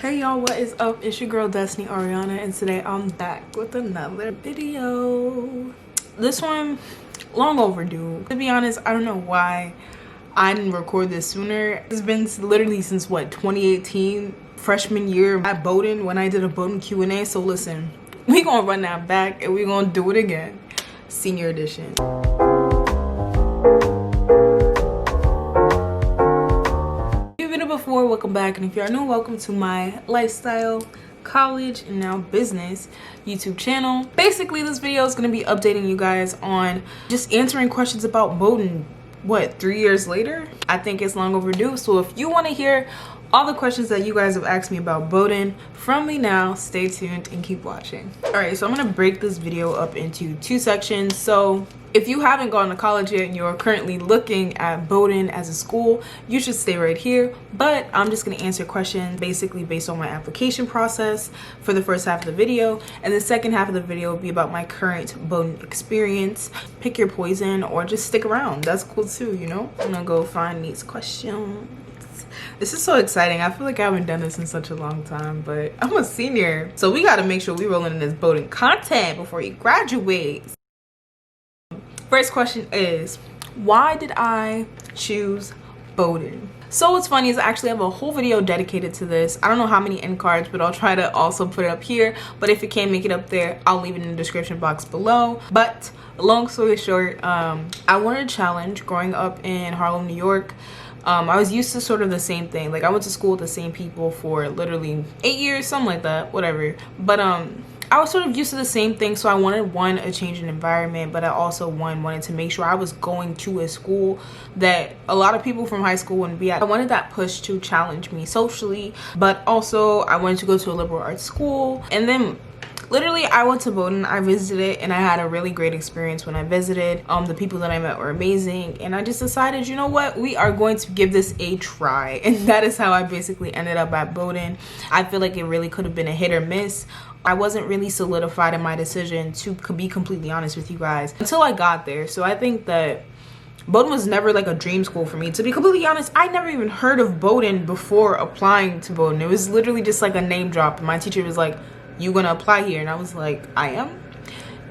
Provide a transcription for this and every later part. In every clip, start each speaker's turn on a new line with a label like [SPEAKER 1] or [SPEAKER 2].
[SPEAKER 1] Hey y'all, what is up? It's your girl Destiny Arianna, and today I'm back with another video. This one, long overdue. To be honest, I don't know why I didn't record this sooner. It's been literally since what, 2018, freshman year at Bowdoin when I did a Bowdoin Q&A. So listen, we gonna run that back and we gonna do it again. Senior edition. Before, welcome back, and if you are new, welcome to my lifestyle, college, and now business YouTube channel. Basically, this video is going to be updating you guys on just answering questions about Bowdoin. What, 3 years later? I think it's long overdue. So if you want to hear all the questions that you guys have asked me about Bowdoin from me now, stay tuned and keep watching. All right, so I'm going to break this video up into two sections. So if you haven't gone to college yet and you're currently looking at Bowdoin as a school, you should stay right here. But I'm just going to answer questions basically based on my application process for the first half of the video. And the second half of the video will be about my current Bowdoin experience. Pick your poison or just stick around. That's cool too, you know? I'm going to go find these questions. This is so exciting. I feel like I haven't done this in such a long time, but I'm a senior. So we got to make sure we rolling in this Bowdoin content before you graduate. First question is, why did I choose Bowdoin? So what's funny is I actually have a whole video dedicated to this. I don't know how many end cards, but I'll try to also put it up here. But if you can't make it up there, I'll leave it in the description box below. But long story short, I wanted a challenge growing up in Harlem, New York. I was used to sort of the same thing. Like I went to school with the same people for literally 8 years, something like that, whatever. But I was sort of used to the same thing, so I wanted a change in environment, but I also wanted to make sure I was going to a school that a lot of people from high school wouldn't be at. I wanted that push to challenge me socially, but also I wanted to go to a liberal arts school. And then literally I went to Bowdoin, I visited, and I had a really great experience when I visited. The people that I met were amazing, and I just decided, you know what, we are going to give this a try. And that is how I basically ended up at Bowdoin. I feel like it really could have been a hit or miss. I wasn't really solidified in my decision, to be completely honest with you guys, until I got there. So I think that Bowdoin was never like a dream school for me. To be completely honest, I never even heard of Bowdoin before applying to Bowdoin. It was literally just like a name drop. And my teacher was like, "You gonna apply here?" And I was like, "I am."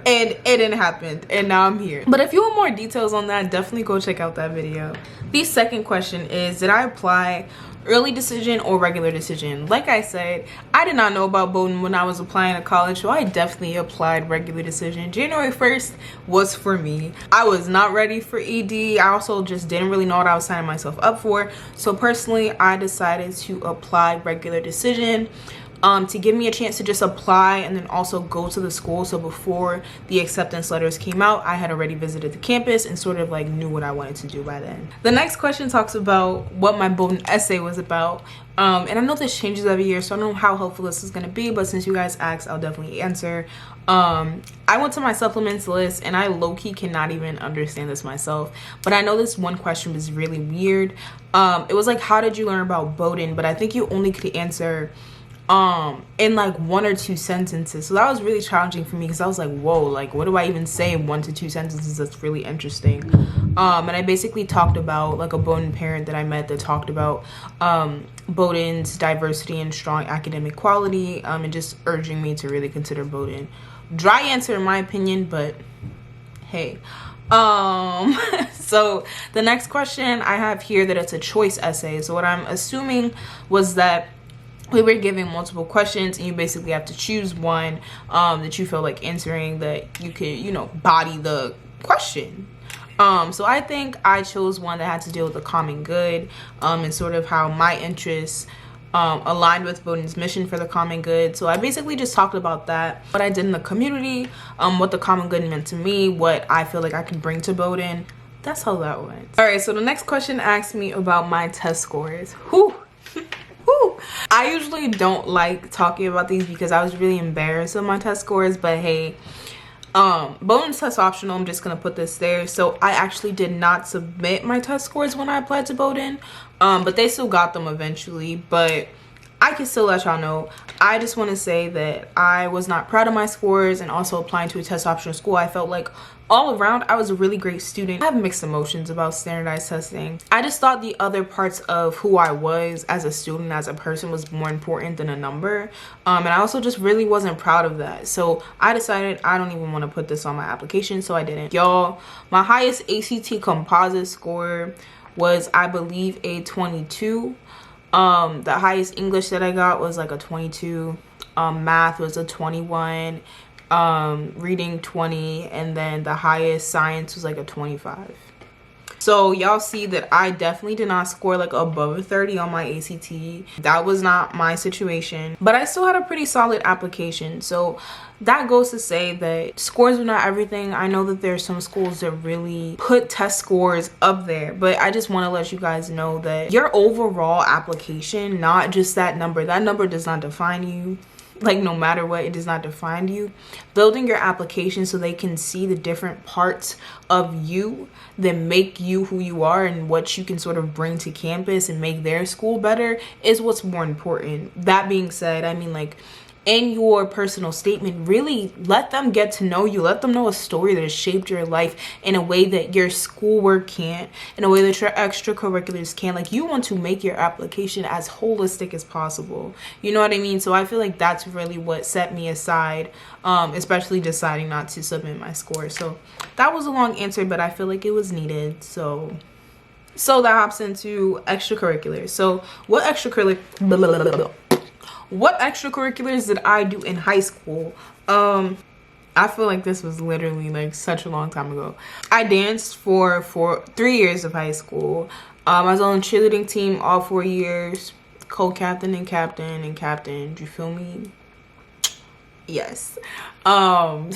[SPEAKER 1] And it didn't happen, and now I'm here. But if you want more details on that, definitely go check out that video. The second question is, did I apply early decision or regular decision? Like I said, I did not know about Bowdoin when I was applying to college, so I definitely applied regular decision. January 1st was for me. I was not ready for ED. I also just didn't really know what I was signing myself up for. So personally, I decided to apply regular decision. To give me a chance to just apply and then also go to the school. So before the acceptance letters came out, I had already visited the campus and sort of like knew what I wanted to do by then. The next question talks about what my Bowdoin essay was about. And I know this changes every year, so I don't know how helpful this is going to be, but since you guys asked, I'll definitely answer. I went to my supplements list and I low-key cannot even understand this myself, but I know this one question was really weird. It was like, how did you learn about Bowdoin? But I think you only could answer in like 1 or 2 sentences. So that was really challenging for me because I was like, whoa, like what do I even say in 1 to 2 sentences that's really interesting? And I basically talked about like a Bowdoin parent that I met that talked about Bowdoin's diversity and strong academic quality, and just urging me to really consider Bowdoin. Dry answer in my opinion, but hey. So the next question I have here, that it's a choice essay. So what I'm assuming was that we were given multiple questions and you basically have to choose one that you feel like answering, that you could, you know, body the question. So I think I chose one that had to deal with the common good, and sort of how my interests aligned with Bowdoin's mission for the common good. So I basically just talked about that, what I did in the community, what the common good meant to me, what I feel like I can bring to Bowdoin. That's how that went. All right, so the next question asked me about my test scores. Whew. I usually don't like talking about these because I was really embarrassed of my test scores, but hey, Bowdoin's test optional. I'm just gonna put this there. So I actually did not submit my test scores when I applied to Bowdoin, but they still got them eventually. But I can still let y'all know. I just want to say that I was not proud of my scores, and also applying to a test optional school, I felt like all around I was a really great student. I have mixed emotions about standardized testing. I just thought the other parts of who I was as a student, as a person, was more important than a number. And I also just really wasn't proud of that. So I decided I don't even want to put this on my application, so I didn't. Y'all, my highest ACT composite score was, I believe, a 22. The highest English that I got was like a 22. Math was a 21. Reading 20, and then the highest science was like a 25. So y'all see that I definitely did not score like above a 30 on my ACT. That was not my situation, but I still had a pretty solid application. So that goes to say that scores are not everything. I know that there's some schools that really put test scores up there, but I just want to let you guys know that your overall application, not just that number does not define you. Like, no matter what, it does not define you. Building your application so they can see the different parts of you that make you who you are and what you can sort of bring to campus and make their school better is what's more important. That being said, I mean, like, in your personal statement, really let them get to know you. Let them know a story that has shaped your life in a way that your schoolwork can't, in a way that your extracurriculars can. Like, you want to make your application as holistic as possible. You know what I mean? So I feel like that's really what set me aside, especially deciding not to submit my score. So that was a long answer, but I feel like it was needed. So that hops into extracurriculars. So what extracurriculars did I do in high school? I feel like this was literally like such a long time ago. I danced for 3 years of high school. I was on the cheerleading team all 4 years, co-captain and captain and captain. Do you feel me? Yes. But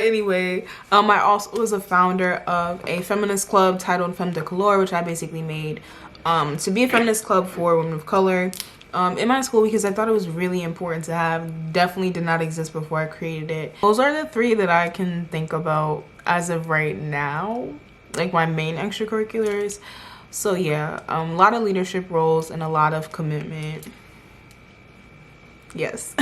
[SPEAKER 1] anyway, I also was a founder of a feminist club titled Untitled, which I basically made to be a feminist club for women of color in my school, because I thought it was really important to have. Definitely did not exist before I created it. Those are the 3 that I can think about as of right now, like my main extracurriculars. So yeah, a lot of leadership roles and a lot of commitment. Yes.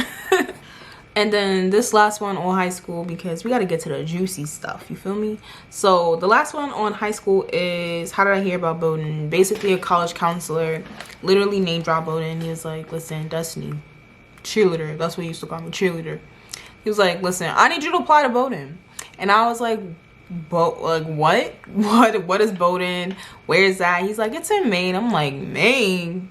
[SPEAKER 1] And then this last one on high school, because we got to get to the juicy stuff, you feel me? So the last one on high school is, how did I hear about Bowdoin? Basically, a college counselor literally name dropped Bowdoin. He was like, listen, Destiny, cheerleader, that's what he used to call me, cheerleader. He was like, listen, I need you to apply to Bowdoin. And I was like, what is Bowdoin? Where is that? He's like, it's in Maine. I'm like, Maine?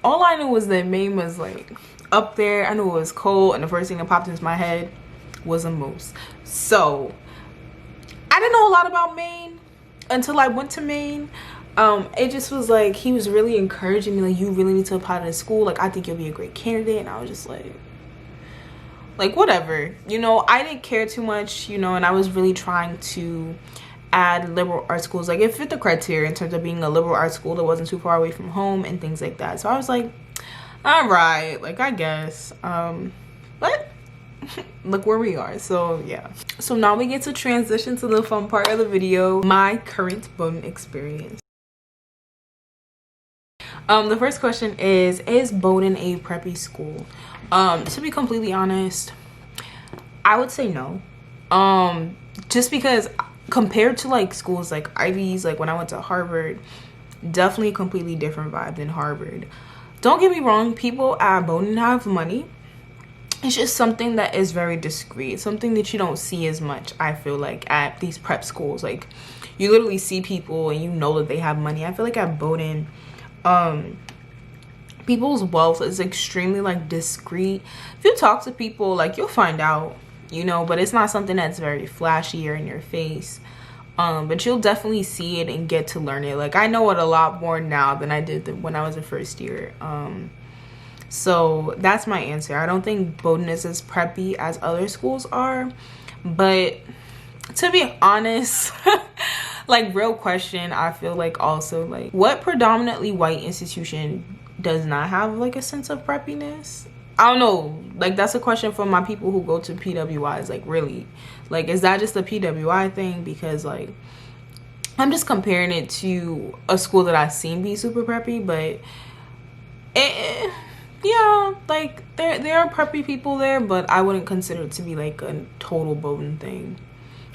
[SPEAKER 1] All I knew was that Maine was like up there. I knew it was cold, and the first thing that popped into my head was a moose. So I didn't know a lot about Maine until I went to Maine. It just was like, he was really encouraging me, like, you really need to apply to the school, like, I think you'll be a great candidate. And I was just like whatever, you know. I didn't care too much, you know, and I was really trying to add liberal arts schools. Like, it fit the criteria in terms of being a liberal arts school that wasn't too far away from home and things like that. So I was like, all right, like, I guess, but look where we are. So yeah, so now we get to transition to the fun part of the video, my current Bowdoin experience. The first question is Bowdoin a preppy school? To be completely honest, I would say no. Just because compared to like schools like Ivies, like when I went to Harvard, definitely a completely different vibe than Harvard. Don't get me wrong, people at Bowdoin have money. It's just something that is very discreet, something that you don't see as much, I feel like, at these prep schools. Like, you literally see people and you know that they have money. I feel like at Bowdoin, people's wealth is extremely like discreet. If you talk to people, like, you'll find out, you know, but it's not something that's very flashy or in your face. But you'll definitely see it and get to learn it. Like, I know it a lot more now than I did when I was a first year. So that's my answer. I don't think Bowdoin is as preppy as other schools are. But to be honest, like, real question, I feel like also, like, what predominantly white institution does not have like a sense of preppiness? I don't know. Like, that's a question for my people who go to PWIs. Like, really, like, is that just a PWI thing? Because like, I'm just comparing it to a school that I've seen be super preppy, but yeah, like there are preppy people there, but I wouldn't consider it to be like a total Bowdoin thing.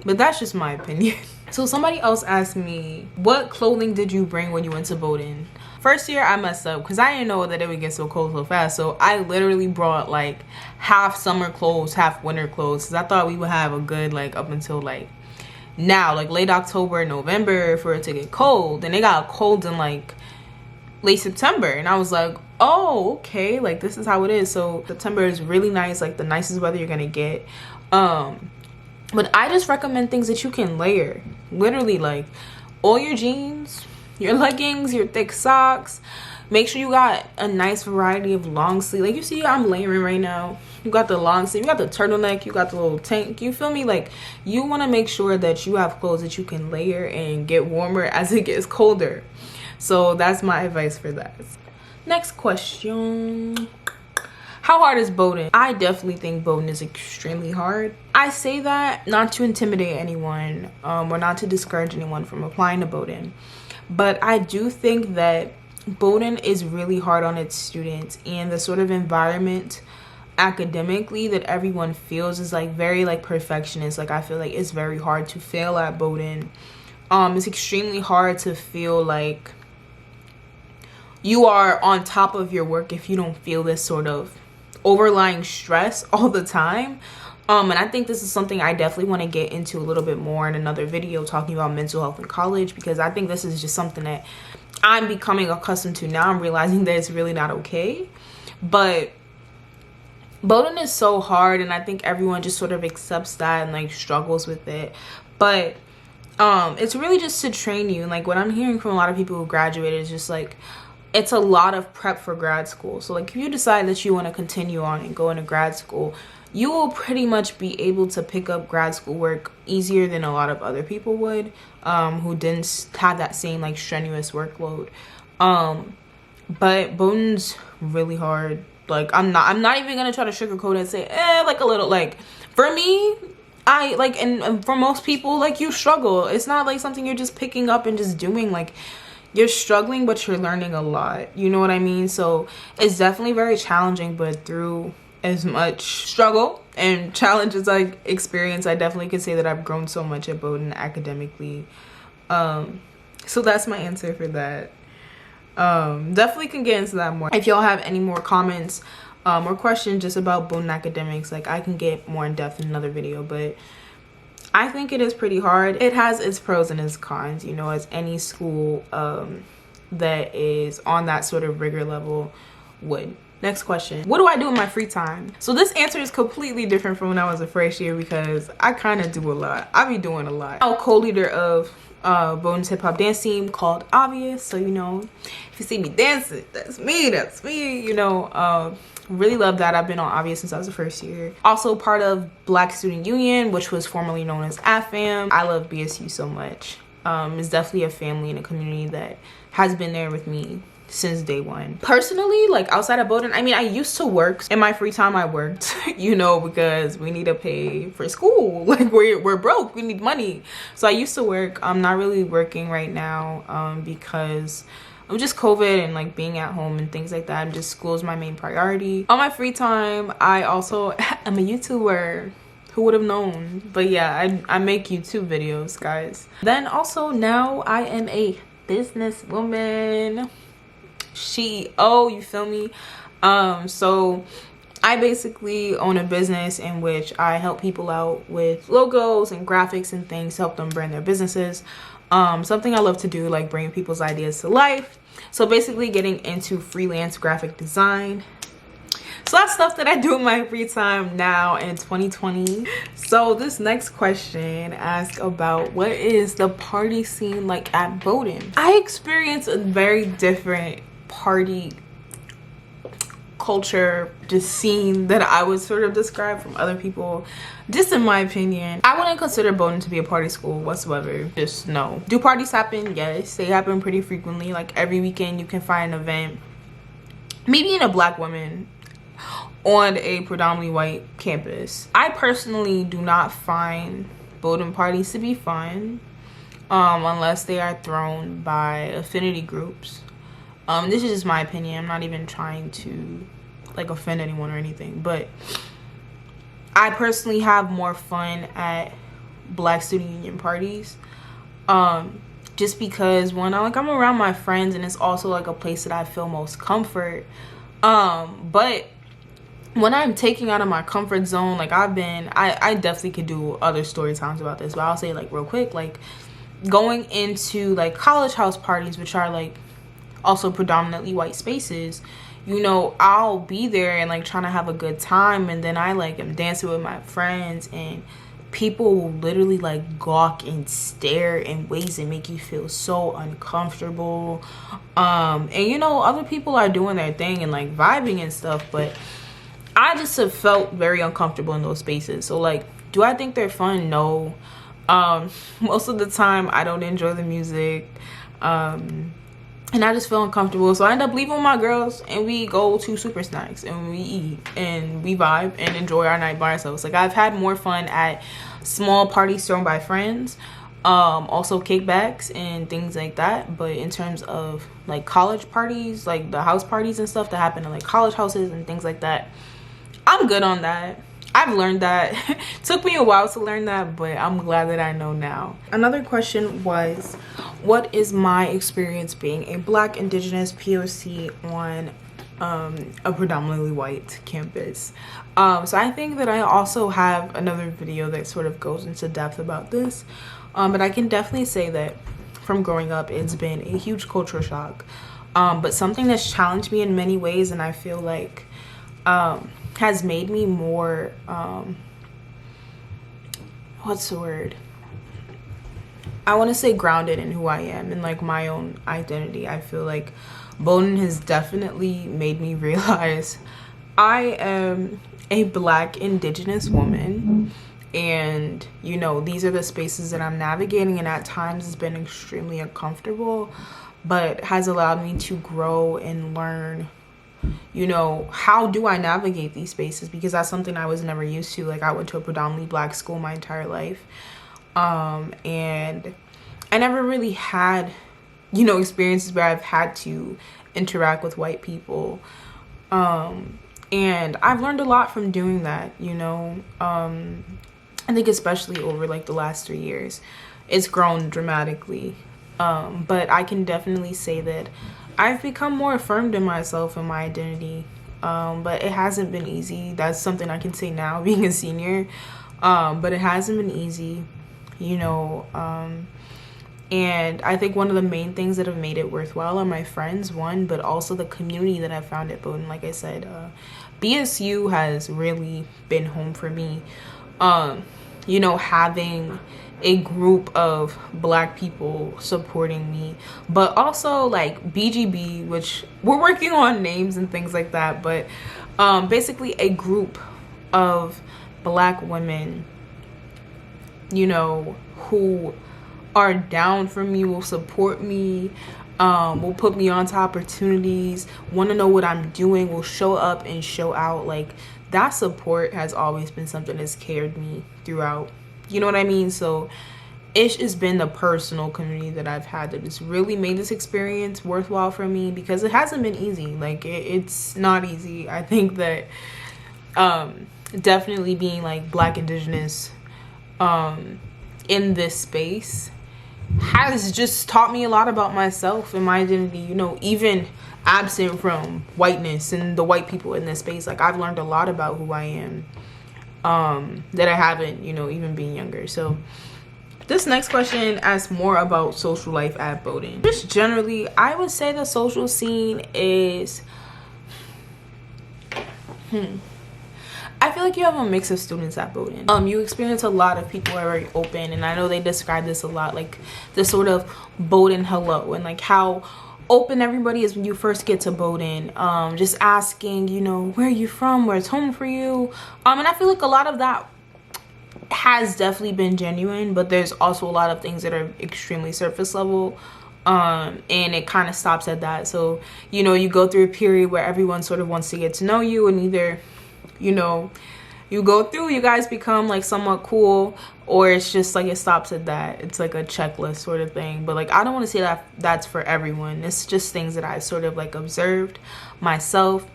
[SPEAKER 1] But that's just my opinion. So somebody else asked me, what clothing did you bring when you went to Bowdoin? First year I messed up because I didn't know that it would get so cold so fast. So I literally brought like half summer clothes, half winter clothes, because I thought we would have a good like up until like now, like late October, November, for it to get cold. And it got cold in like late September, and I was like, oh, okay, like this is how it is. So September is really nice, like the nicest weather you're gonna get. But I just recommend things that you can layer, literally, like all your jeans, your leggings, your thick socks. Make sure you got a nice variety of long sleeve. Like you see I'm layering right now. You got the long sleeve, you got the turtleneck, you got the little tank, you feel me? Like you want to make sure that you have clothes that you can layer and get warmer as it gets colder. So that's my advice for that. Next question. How hard is Bowdoin? I definitely think Bowdoin is extremely hard. I say that not to intimidate anyone or not to discourage anyone from applying to Bowdoin, but I do think that Bowdoin is really hard on its students, and the sort of environment academically that everyone feels is like very like perfectionist. Like I feel like it's very hard to fail at Bowdoin. It's extremely hard to feel like you are on top of your work if you don't feel this sort of overlying stress all the time. And I think this is something I definitely want to get into a little bit more in another video, talking about mental health in college, because I think this is just something that I'm becoming accustomed to now. I'm realizing that it's really not okay. But Bowdoin is so hard, and I think everyone just sort of accepts that and like struggles with it. But it's really just to train you. And like what I'm hearing from a lot of people who graduated is just like, it's a lot of prep for grad school. So like if you decide that you want to continue on and go into grad school, you will pretty much be able to pick up grad school work easier than a lot of other people would, who didn't have that same like strenuous workload. But Bowdoin's really hard. Like I'm not even gonna try to sugarcoat it and say like a little, like for me, I like, and for most people, like you struggle. It's not like something you're just picking up and just doing. Like you're struggling, but you're learning a lot. You know what I mean? So it's definitely very challenging, but through as much struggle and challenge as I experienced, I definitely can say that I've grown so much at Bowdoin academically. So that's my answer for that. Definitely can get into that more. If y'all have any more comments or questions just about Bowdoin academics, like I can get more in depth in another video, but I think it is pretty hard. It has its pros and its cons, you know, as any school that is on that sort of rigor level would. Next question. What do I do in my free time? So this answer is completely different from when I was a first year, because I kind of do a lot. I be doing a lot. I'm co-leader of Bowdoin's hip hop dance team called Obvious. So, you know, if you see me dancing, that's me, you know. Really love that. I've been on Obvious since I was a first year. Also part of Black Student Union, which was formerly known as AFAM. I love BSU so much. It's definitely a family and a community that has been there with me since day one. Personally, like outside of Bowdoin, I mean, I used to work. In my free time I worked, you know, because we need to pay for school. Like we're broke, we need money. So I used to work. I'm not really working right now because of just COVID and like being at home and things like that. Just school is my main priority. On my free time, I also am a YouTuber. Who would have known? But yeah, I make YouTube videos, guys. Then also now I am a businesswoman. You feel me? So I basically own a business in which I help people out with logos and graphics and things to help them brand their businesses. Something I love to do, like bring people's ideas to life. So basically getting into freelance graphic design. So that's stuff that I do in my free time now in 2020. So this next question asks about what is the party scene like at Bowdoin? I experienced a very different party culture, just scene that I would sort of describe from other people. Just in my opinion, I wouldn't consider Bowdoin to be a party school whatsoever. Just no. Do parties happen? Yes, they happen pretty frequently. Like every weekend you can find an event, maybe in a Black woman on a predominantly white campus. I personally do not find Bowdoin parties to be fun. unless they are thrown by affinity groups. This is just my opinion. I'm not even trying to like offend anyone or anything, but I personally have more fun at Black Student Union parties. Just because one, I'm around my friends, and it's also like a place that I feel most comfort. But when I'm taking out of my comfort zone, like I definitely could do other story times about this, but I'll say like real quick, like going into like college house parties, which are like also predominantly white spaces, you know, I'll be there and like trying to have a good time, and then I like am dancing with my friends, and people will literally like gawk and stare in ways that make you feel so uncomfortable. And you know, other people are doing their thing and like vibing and stuff, but I just have felt very uncomfortable in those spaces. So like, do I think they're fun? No. Most of the time I don't enjoy the music, and I just feel uncomfortable, so I end up leaving with my girls and we go to Super Snacks and we eat and we vibe and enjoy our night by ourselves. Like, I've had more fun at small parties thrown by friends, also kickbacks and things like that. But in terms of like college parties, like the house parties and stuff that happen in like college houses and things like that, I'm good on that. I've learned that. Took me a while to learn that, but I'm glad that I know now. Another question was, what is my experience being a Black, Indigenous, POC on a predominantly white campus? So I think that I also have another video that sort of goes into depth about this, but I can definitely say that from growing up, it's been a huge culture shock, but something that's challenged me in many ways, and I feel like has made me more what's the word, I want to say grounded in who I am and like my own identity. I feel like Bowdoin has definitely made me realize I am a Black Indigenous woman, and you know, these are the spaces that I'm navigating, and at times it's been extremely uncomfortable, but has allowed me to grow and learn, you know, how do I navigate these spaces, because that's something I was never used to. Like, I went to a predominantly Black school my entire life, and I never really had, you know, experiences where I've had to interact with white people, and I've learned a lot from doing that, you know. I think especially over like the last 3 years, it's grown dramatically, but I can definitely say that I've become more affirmed in myself and my identity, but it hasn't been easy. That's something I can say now, being a senior, but it hasn't been easy, you know. And I think one of the main things that have made it worthwhile are my friends, one, but also the community that I found at Bowdoin. Like I said, BSU has really been home for me. You know, having a group of Black people supporting me, but also like BGB, which we're working on names and things like that, but basically a group of Black women, you know, who are down for me, will support me, will put me onto opportunities, want to know what I'm doing, will show up and show out. Like, that support has always been something that's carried me throughout, you know what I mean? So it's just been the personal community that I've had that has really made this experience worthwhile for me, because it hasn't been easy. Like, it's not easy. I think that definitely being like Black, Indigenous in this space has just taught me a lot about myself and my identity, you know, even absent from whiteness and the white people in this space. Like, I've learned a lot about who I am that I haven't, you know, even being younger. So this next question asks more about social life at Bowdoin. Just generally, I would say the social scene is I feel like you have a mix of students at Bowdoin. You experience a lot of people who are very open, and I know they describe this a lot, like the sort of Bowdoin hello, and like how open everybody is when you first get to Bowdoin, just asking, you know, where are you from, where's home for you, and I feel like a lot of that has definitely been genuine, but there's also a lot of things that are extremely surface level, and it kind of stops at that. So, you know, you go through a period where everyone sort of wants to get to know you, and either, you know, you go through, you guys become like somewhat cool, or it's just like it stops at that. It's like a checklist sort of thing. But like, I don't want to say that that's for everyone. It's just things that I sort of like observed myself.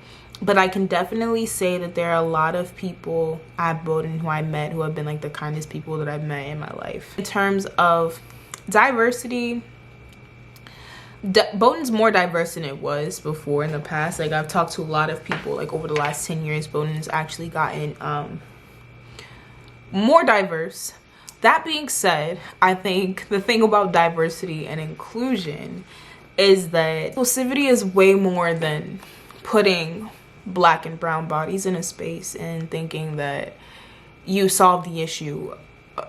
[SPEAKER 1] But I can definitely say that there are a lot of people at Bowdoin who I met who have been like the kindest people that I've met in my life. In terms of diversity, Bowdoin's more diverse than it was before in the past. Like, I've talked to a lot of people like over the last 10 years. Bowdoin's actually gotten more diverse. That being said, I think the thing about diversity and inclusion is that inclusivity is way more than putting Black and brown bodies in a space and thinking that you solve the issue.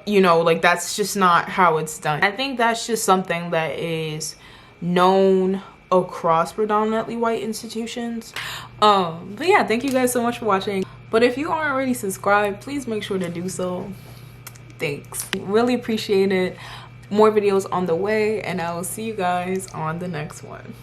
[SPEAKER 1] You know, like, that's just not how it's done. I think that's just something that is known across predominantly white institutions. But yeah, thank you guys so much for watching. But if you aren't already subscribed, please make sure to do so. Thanks, really appreciate it. More videos on the way, and I will see you guys on the next one.